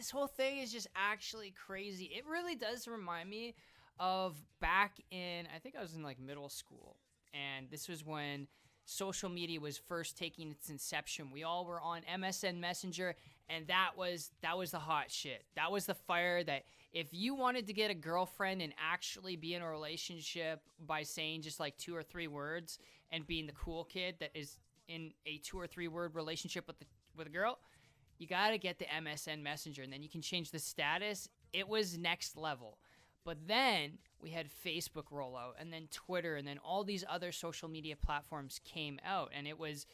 this whole thing is just actually crazy. It really does remind me of back in, I think I was in like middle school, and this was when social media was first taking its inception. We all were on MSN Messenger, and that was the hot shit. That was the fire that if you wanted to get a girlfriend and actually be in a relationship by saying just like 2 or 3 words and being the cool kid that is in a 2 or 3 word relationship with a girl, you got to get the MSN Messenger, and then you can change the status. It was next level. But then we had Facebook roll out, and then Twitter, and then all these other social media platforms came out, and it was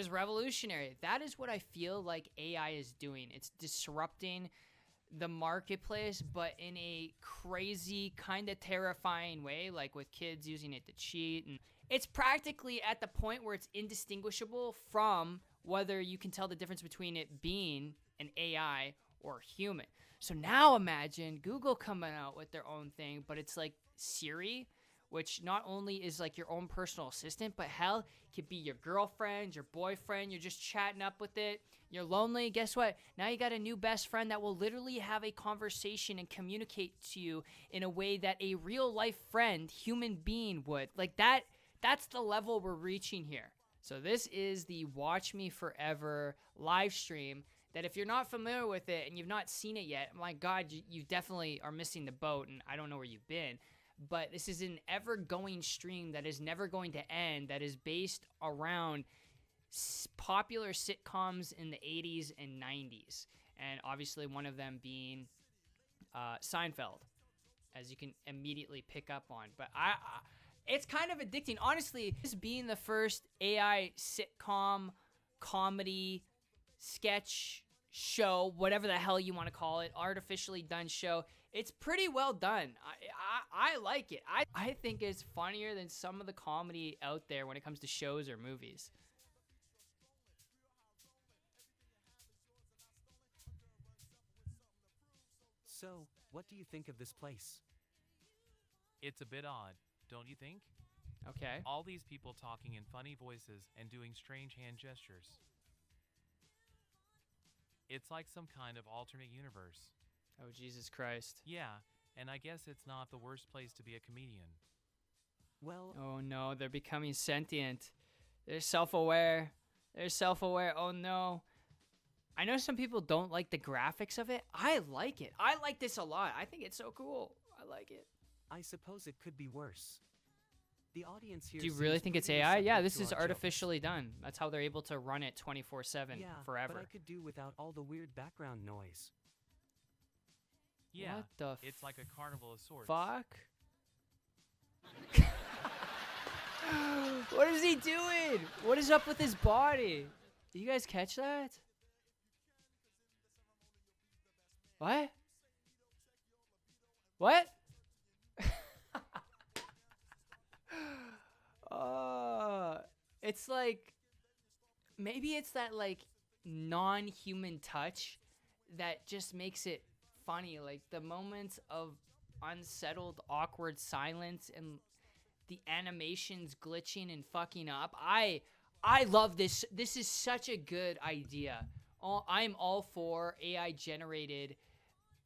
revolutionary. That is what I feel like AI is doing. It's disrupting the marketplace, but in a crazy, kind of terrifying way, like with kids using it to cheat. And it's practically at the point where it's indistinguishable from whether you can tell the difference between it being an AI or human. So now imagine Google coming out with their own thing, but it's like Siri, which not only is like your own personal assistant, but hell, it could be your girlfriend, your boyfriend. You're just chatting up with it. You're lonely. Guess what? Now you got a new best friend that will literally have a conversation and communicate to you in a way that a real life friend, human being would. Like that's the level we're reaching here. So this is the Watch Me Forever live stream that if you're not familiar with it and you've not seen it yet, my God, you definitely are missing the boat, and I don't know where you've been. But this is an ever-going stream that is never going to end, that is based around popular sitcoms in the 80s and 90s. And obviously one of them being Seinfeld, as you can immediately pick up on. But it's kind of addicting. Honestly, this being the first AI sitcom, comedy, sketch show, whatever the hell you want to call it, artificially done show, it's pretty well done. I like it. I think it's funnier than some of the comedy out there when it comes to shows or movies. So, what do you think of this place? It's a bit odd, don't you think? Okay. All these people talking in funny voices and doing strange hand gestures. It's like some kind of alternate universe. Oh, Jesus Christ. Yeah, and I guess it's not the worst place to be a comedian. Well, Oh no, they're becoming sentient. They're self-aware. Oh no. I know some people don't like the graphics of it. I like it. I like this a lot. I think it's so cool. I like it. I suppose it could be worse. The audience here. Do you really seems think it's pretty AI? Yeah, receptive this to is our artificially done. That's how they're able to run it 24/7 jokes. forever. But I could do without all the weird background noise. Yeah, What the it's like a carnival of sorts. fuck? What is he doing? What is up with his body? Did you guys catch that? What? What? It's like, maybe it's that like non-human touch that just makes it funny. Like the moments of unsettled, awkward silence and the animations glitching and fucking up. I love this. This is such a good idea. I'm all for AI-generated,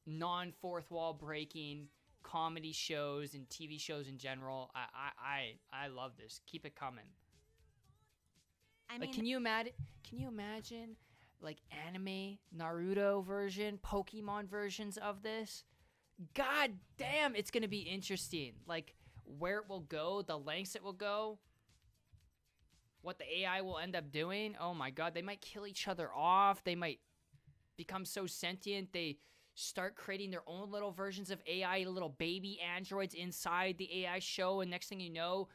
non-fourth wall breaking comedy shows and TV shows in general. I love this. Keep it coming. Like, can you imagine like anime, Naruto version, Pokemon versions of this? God damn, it's gonna be interesting. Like where it will go, the lengths it will go, what the AI will end up doing. Oh my God, they might kill each other off. They might become so sentient they start creating their own little versions of AI, little baby androids inside the AI show, and next thing you know,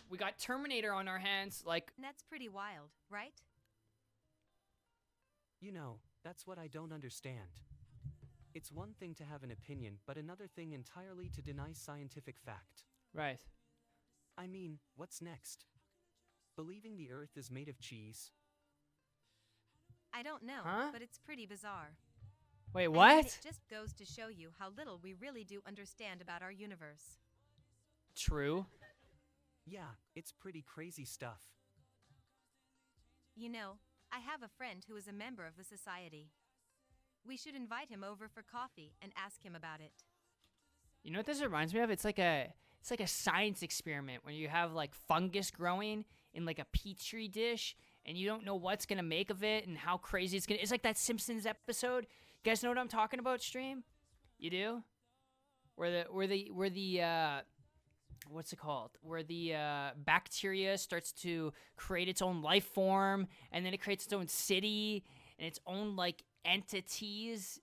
we got Terminator on our hands. Like, That's pretty wild, right? You know, that's what I don't understand. It's one thing to have an opinion, but another thing entirely to deny scientific fact. right. I mean, what's next? Believing the Earth is made of cheese? I don't know, Huh? but it's pretty bizarre. Wait, I mean, what? it just goes to show you how little we really do understand about our universe. True. Yeah, it's pretty crazy stuff. You know, I have a friend who is a member of the society. We should invite him over for coffee and ask him about it. You know what this reminds me of? It's like a science experiment where you have like fungus growing in like a petri dish and you don't know what's gonna make of it and how crazy it's gonna. It's like that Simpsons episode. You guys know what I'm talking about, stream? You do? Where the what's it called? Where the bacteria starts to create its own life form and then it creates its own city and its own like entities.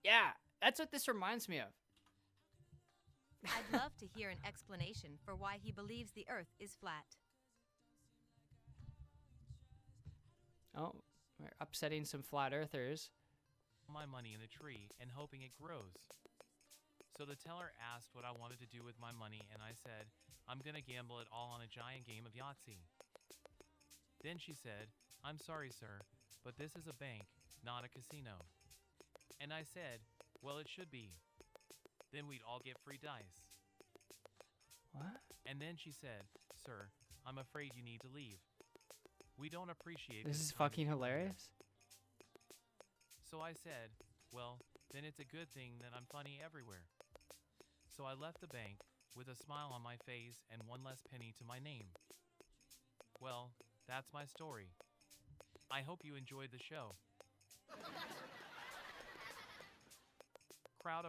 Yeah, that's what this reminds me of. I'd love to hear an explanation for why he believes the Earth is flat. Oh, we're upsetting some flat earthers. My money in a tree and hoping it grows. So the teller asked what I wanted to do with my money, and I said, I'm gonna gamble it all on a giant game of Yahtzee. Then she said, I'm sorry, sir, but this is a bank, not a casino. And I said, well, it should be. Then we'd all get free dice. What? And then she said, sir, I'm afraid you need to leave. We don't appreciate This is kind of fucking humor." hilarious. So I said, well, then it's a good thing that I'm funny everywhere. So I left the bank with a smile on my face and one less penny to my name. Well, that's my story. I hope you enjoyed the show. Crowd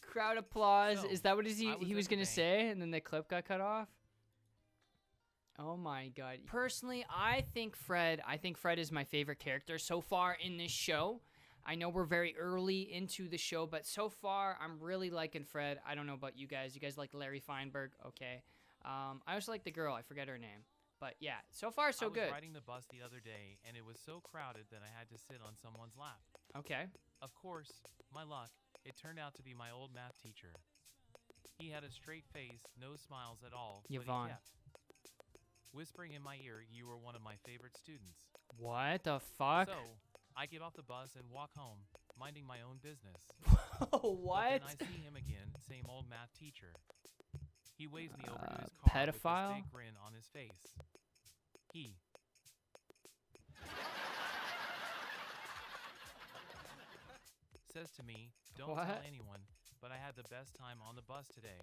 Crowd applause. So, Is that what I was he was at the gonna bank. say? And then the clip got cut off. Oh my god. Personally, I think Fred is my favorite character so far in this show. I know we're very early into the show, but so far I'm really liking Fred. I don't know about you guys. You guys like Larry Feinberg? Okay. I also like the girl. I forget her name. But yeah, so far so I was good. riding the bus the other day, and it was so crowded that I had to sit on someone's lap. Okay. Of course, my luck, it turned out to be my old math teacher. He had a straight face, no smiles at all, but Yvonne. he kept whispering in my ear, you were one of my favorite students. What the fuck? So, I get off the bus and walk home, minding my own business. What? But then I see him again, same old math teacher. He waves me over to his car pedophile? with a big grin on his face. He says to me, don't tell What? anyone, but I had the best time on the bus today.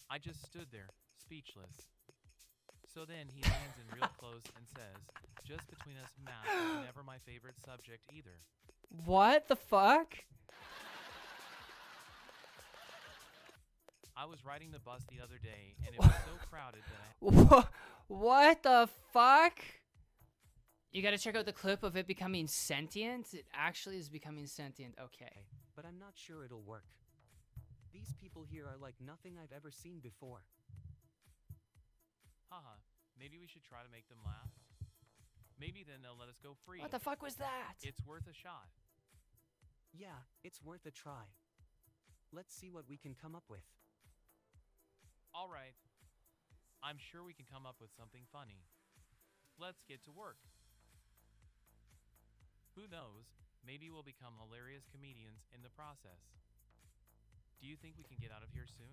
I just stood there, speechless. So then he leans in real close and says, just between us, math was never my favorite subject either. What the fuck? I was riding the bus the other day, and it was so crowded that I What the fuck? You gotta check out the clip of it becoming sentient. It actually is becoming sentient. Okay. But I'm not sure it'll work. These people here are like nothing I've ever seen before. haha, maybe we should try to make them laugh. Maybe then they'll let us go free. What the fuck was that? It's worth a shot. Yeah, it's worth a try. Let's see what we can come up with. All right. I'm sure we can come up with something funny. Let's get to work. Who knows, maybe we'll become hilarious comedians in the process. Do you think we can get out of here soon?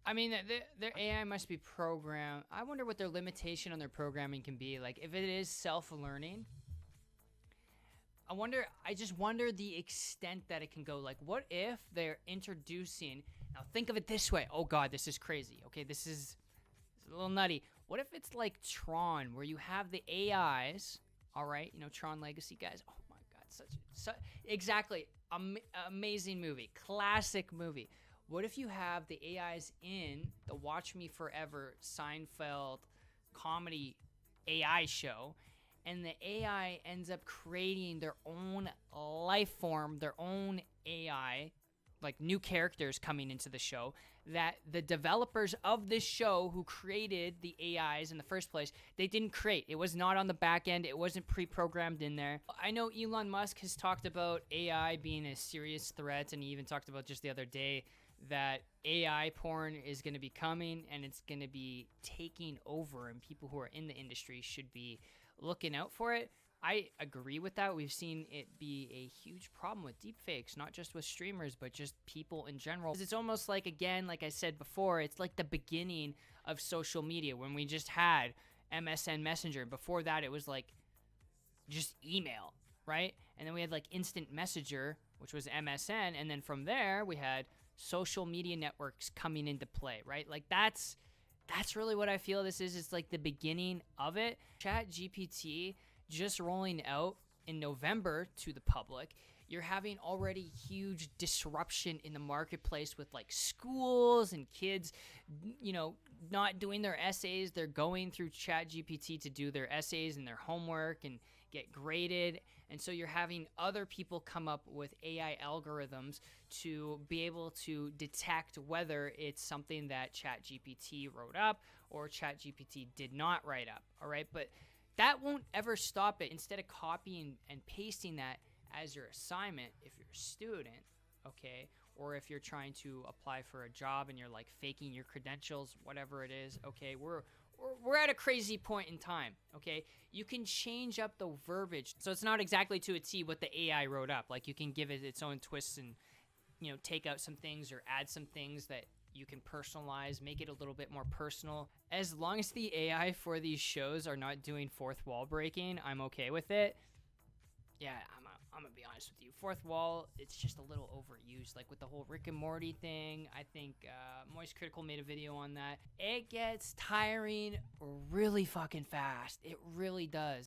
I mean, their AI must be programmed. I wonder what their limitation on their programming can be. Like, if it is self-learning, I just wonder the extent that it can go. Like, what if they're introducing, now think of it this way. Oh God, this is crazy. Okay, this is a little nutty. What if it's like Tron, where you have the AIs, all right, you know, Tron Legacy guys. Oh my God, exactly, amazing movie, classic movie. What if you have the AIs in the Watch Me Forever Seinfeld comedy AI show, and the AI ends up creating their own life form, their own AI, like new characters coming into the show, that the developers of this show who created the AIs in the first place, they didn't create. It was not on the back end. It wasn't pre-programmed in there. I know Elon Musk has talked about AI being a serious threat, and he even talked about just the other day that AI porn is going to be coming and it's going to be taking over, and people who are in the industry should be looking out for it. I agree with that. We've seen it be a huge problem with deepfakes, not just with streamers, but just people in general. It's almost like, again, like I said before, it's like the beginning of social media when we just had MSN Messenger. Before that, it was like just email, right? And then we had like instant messenger, which was MSN. And then from there, we had social media networks coming into play, right? Like that's really what I feel this is. It's like the beginning of it. ChatGPT just rolling out in November to the public. You're having already huge disruption in the marketplace with like schools and kids, not doing their essays. They're going through ChatGPT to do their essays and their homework and get graded. And so you're having other people come up with AI algorithms to be able to detect whether it's something that ChatGPT wrote up or ChatGPT did not write up. All right. But that won't ever stop it. Instead of copying and pasting that as your assignment, if you're a student, okay, or if you're trying to apply for a job and you're like faking your credentials, whatever it is, okay, we're at a crazy point in time, okay? You can change up the verbiage. So it's not exactly to a T what the AI wrote up. Like you can give it its own twists and, take out some things or add some things that you can personalize, make it a little bit more personal. As long as the AI for these shows are not doing fourth wall breaking, I'm okay with it. Yeah, I'm gonna be honest with you. Fourth wall, it's just a little overused. Like with the whole Rick and Morty thing, I think Moist Critical made a video on that. It gets tiring really fucking fast. It really does.